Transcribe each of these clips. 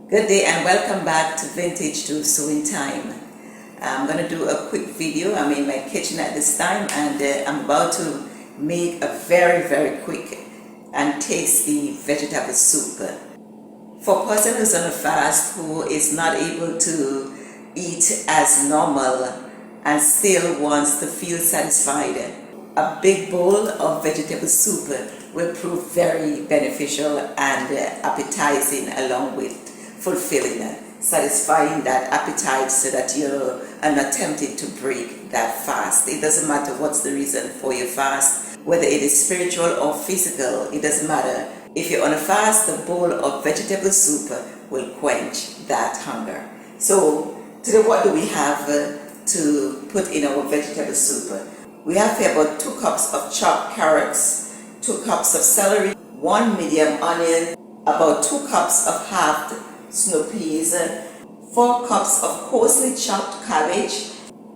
Good day and welcome back to Vintage to Sewing Time. I'm going to do a quick video. I'm in my kitchen at this time and I'm about to make a very quick and tasty vegetable soup. For a person who's on a fast who is not able to eat as normal and still wants to feel satisfied, a big bowl of vegetable soup will prove very beneficial and appetizing, along with fulfilling, satisfying that appetite so that you are not tempted to break that fast. It doesn't matter what's the reason for your fast, whether it is spiritual or physical, it doesn't matter. If you're on a fast, the bowl of vegetable soup will quench that hunger. So today what do we have to put in our vegetable soup? We have here about 2 cups of chopped carrots, 2 cups of celery, 1 medium onion, about 2 cups of halved snow peas, 4 cups of coarsely chopped cabbage,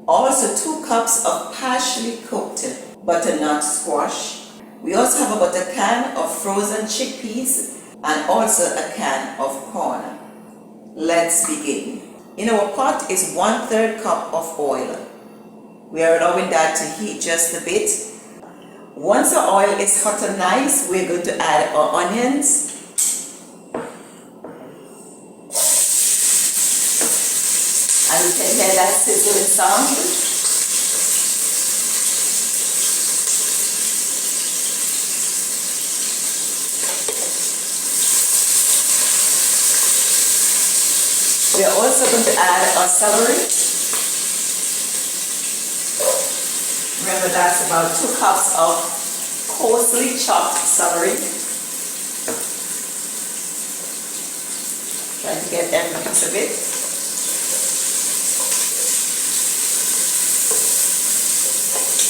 also 2 cups of partially cooked butternut squash. We also have about a can of frozen chickpeas and also a can of corn. Let's begin. In our pot is 1/3 cup of oil. We are allowing that to heat just a bit. Once the oil is hot and nice, we're going to add our onions. And you can hear that sizzling sound. We are also going to add our celery. Remember, that's about 2 cups of coarsely chopped celery. Try to get every piece of it.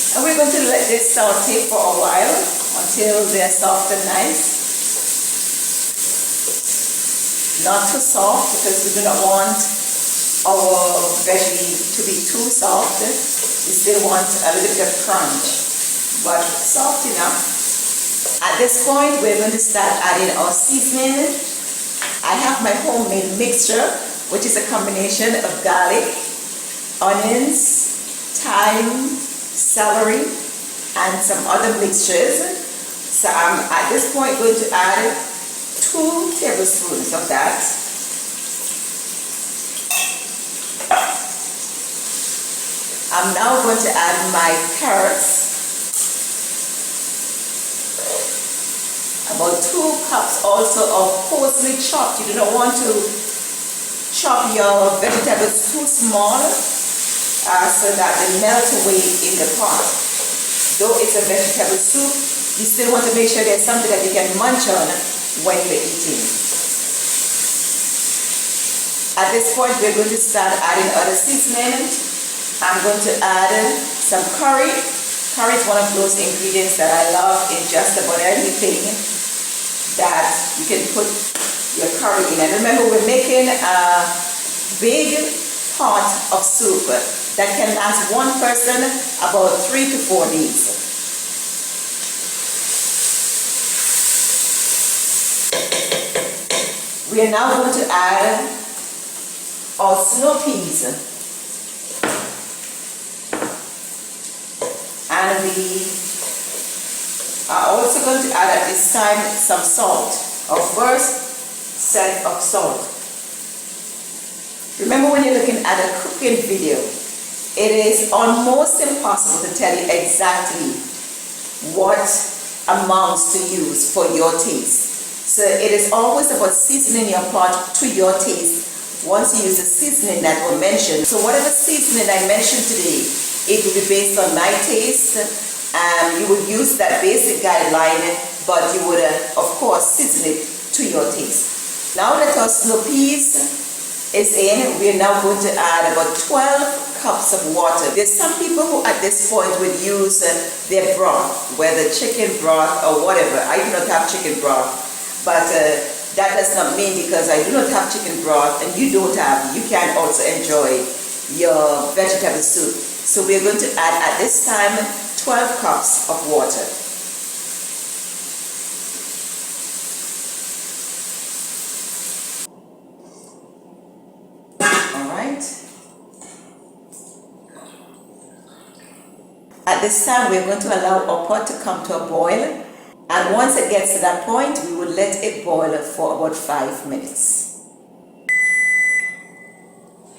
And we're going to let this saute for a while until they're soft and nice. Not too soft, because we do not want our veggie to be too soft. We still want a little bit of crunch, but soft enough. At this point, we're going to start adding our seasoning. I have my homemade mixture, which is a combination of garlic, onions, thyme, celery, and some other mixtures. So I'm at this point going to add 2 tablespoons of that. I'm now going to add my carrots. About 2 cups also of coarsely chopped. You do not want to chop your vegetables too small so that they melt away in the pot. Though it's a vegetable soup, you still want to make sure there's something that you can munch on when you're eating. At this point, we're going to start adding other seasoning. I'm going to add some curry. Curry is one of those ingredients that I love in just about anything that you can put your curry in. And remember, we're making a big pot of soup that can last one person about 3 to 4 days. We are now going to add our snow peas. And we are also going to add at this time some salt, our first set of salt. Remember, when you're looking at a cooking video, it is almost impossible to tell you exactly what amounts to use for your taste. So it is always about seasoning your pot to your taste once you use the seasoning that were mentioned. So whatever seasoning I mentioned today, it will be based on my taste. You would use that basic guideline, but you would, of course, season it to your taste. Now that our snow peas is in, we are now going to add about 12 cups of water. There's some people who at this point would use their broth, whether chicken broth or whatever. I do not have chicken broth, but that does not mean because I do not have chicken broth and you don't have, you can also enjoy your vegetable soup. So we're going to add at this time 12 cups of water. At this time, we're going to allow our pot to come to a boil. And once it gets to that point, we will let it boil for about 5 minutes.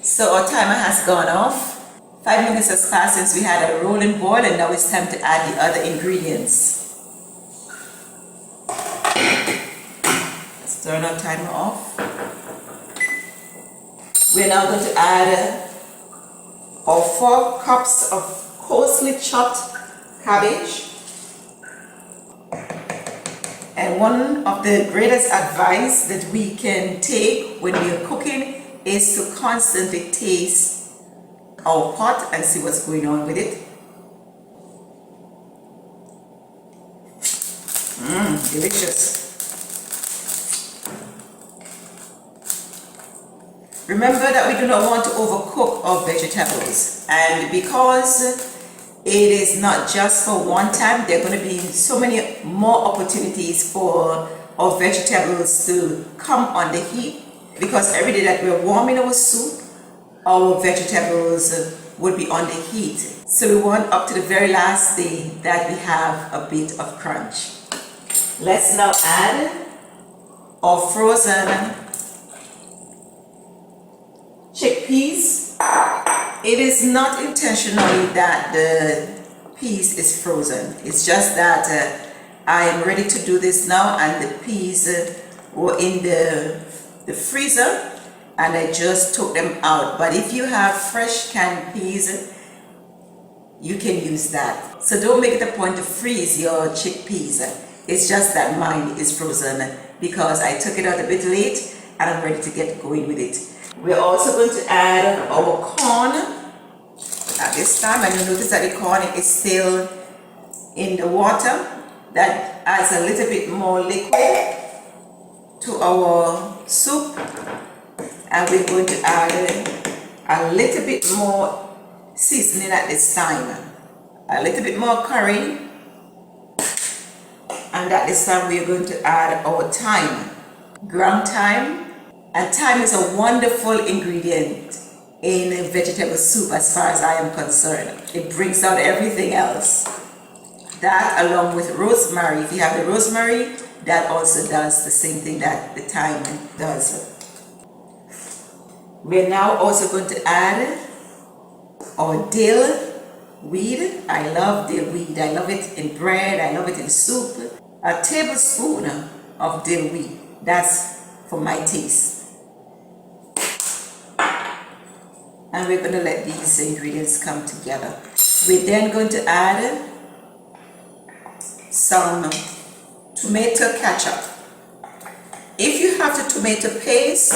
So our timer has gone off. 5 minutes has passed since we had a rolling boil, and now it's time to add the other ingredients. Let's turn our timer off. We're now going to add our 4 cups of coarsely chopped cabbage. And one of the greatest advice that we can take when we are cooking is to constantly taste our pot and see what's going on with it. Delicious. Remember that we do not want to overcook our vegetables, and because it is not just for one time, there are going to be so many more opportunities for our vegetables to come on the heat, because every day that we're warming our soup, our vegetables will be on the heat. So we want up to the very last day that we have a bit of crunch. Let's now add our frozen chickpeas. It is not intentionally that the peas is frozen. It's just that I am ready to do this now, and the peas were in the freezer, and I just took them out. But if you have fresh canned peas, you can use that. So don't make it a point to freeze your chickpeas. It's just that mine is frozen because I took it out a bit late and I'm ready to get going with it. We're also going to add our corn at this time, and you notice that the corn is still in the water. That adds a little bit more liquid to our soup. And we're going to add a little bit more seasoning at this time, a little bit more curry, and at this time we are going to add our thyme, ground thyme. And thyme is a wonderful ingredient in a vegetable soup as far as I am concerned. It brings out everything else. That, along with rosemary, if you have the rosemary, that also does the same thing that the thyme does. We're now also going to add our dill weed. I love dill weed. I love it in bread. I love it in soup. A tablespoon of dill weed. That's for my taste. And we're going to let these ingredients come together. We're then going to add some tomato ketchup. If you have the tomato paste,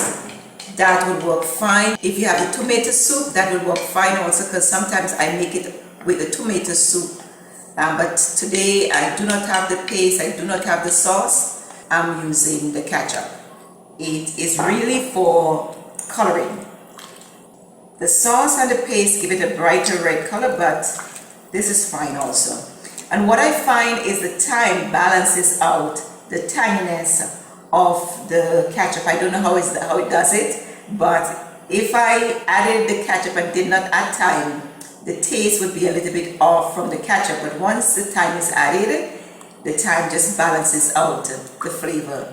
that would work fine. If you have the tomato soup, that would work fine also, because sometimes I make it with the tomato soup. But today I do not have the paste, I do not have the sauce. I'm using the ketchup. It is really for coloring. The sauce and the paste give it a brighter red color, but this is fine also. And what I find is the thyme balances out the tanginess of the ketchup. I don't know how it does it, but if I added the ketchup and did not add thyme, the taste would be a little bit off from the ketchup. But once the thyme is added, the thyme just balances out the flavor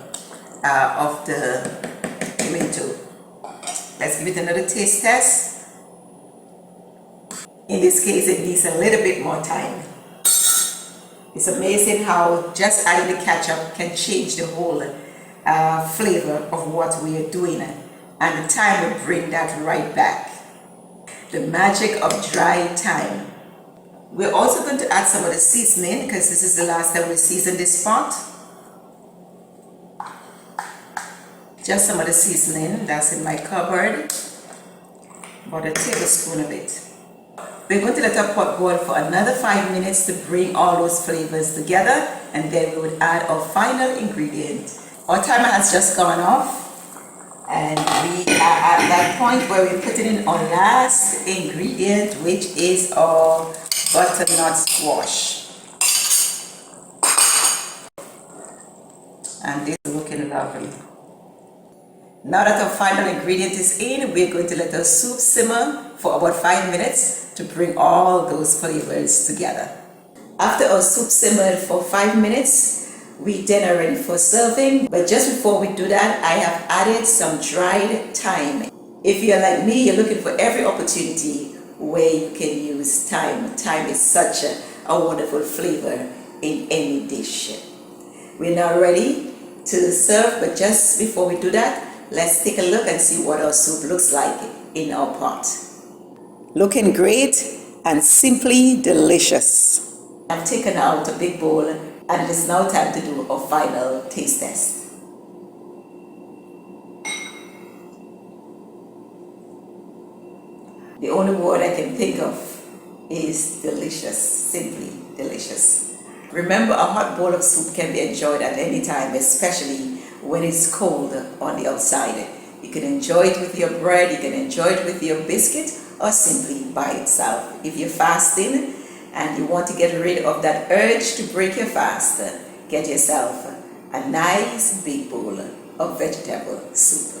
of the tomato. Let's give it another taste test. In this case, it needs a little bit more time. It's amazing how just adding the ketchup can change the whole flavor of what we are doing, and the thyme will bring that right back. The magic of dry thyme. We're also going to add some of the seasoning, because this is the last time we season this pot. Just some of the seasoning that's in my cupboard, about a tablespoon of it. We're going to let our pot boil for another 5 minutes to bring all those flavors together, and then we would add our final ingredient. Our timer has just gone off, and we are at that point where we're putting in our last ingredient, which is our butternut squash. And this is looking lovely. Now that our final ingredient is in, we're going to let our soup simmer for about 5 minutes to bring all those flavors together. After our soup simmered for 5 minutes, we then are ready for serving. But just before we do that, I have added some dried thyme. If you're like me, you're looking for every opportunity where you can use thyme. Thyme is such a wonderful flavor in any dish. We're now ready to serve, but just before we do that, let's take a look and see what our soup looks like in our pot. Looking great and simply delicious. I've taken out a big bowl and it is now time to do our final taste test. The only word I can think of is delicious, simply delicious. Remember, a hot bowl of soup can be enjoyed at any time, especially when it's cold on the outside. You can enjoy it with your bread, you can enjoy it with your biscuit, or simply by itself. If you're fasting and you want to get rid of that urge to break your fast, get yourself a nice big bowl of vegetable soup.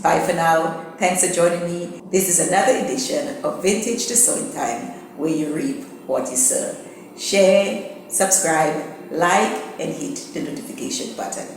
Bye for now. Thanks for joining me. This is another edition of Vintage to Sewing Time, where you reap what you sow. Share, subscribe, like, and hit the notification button.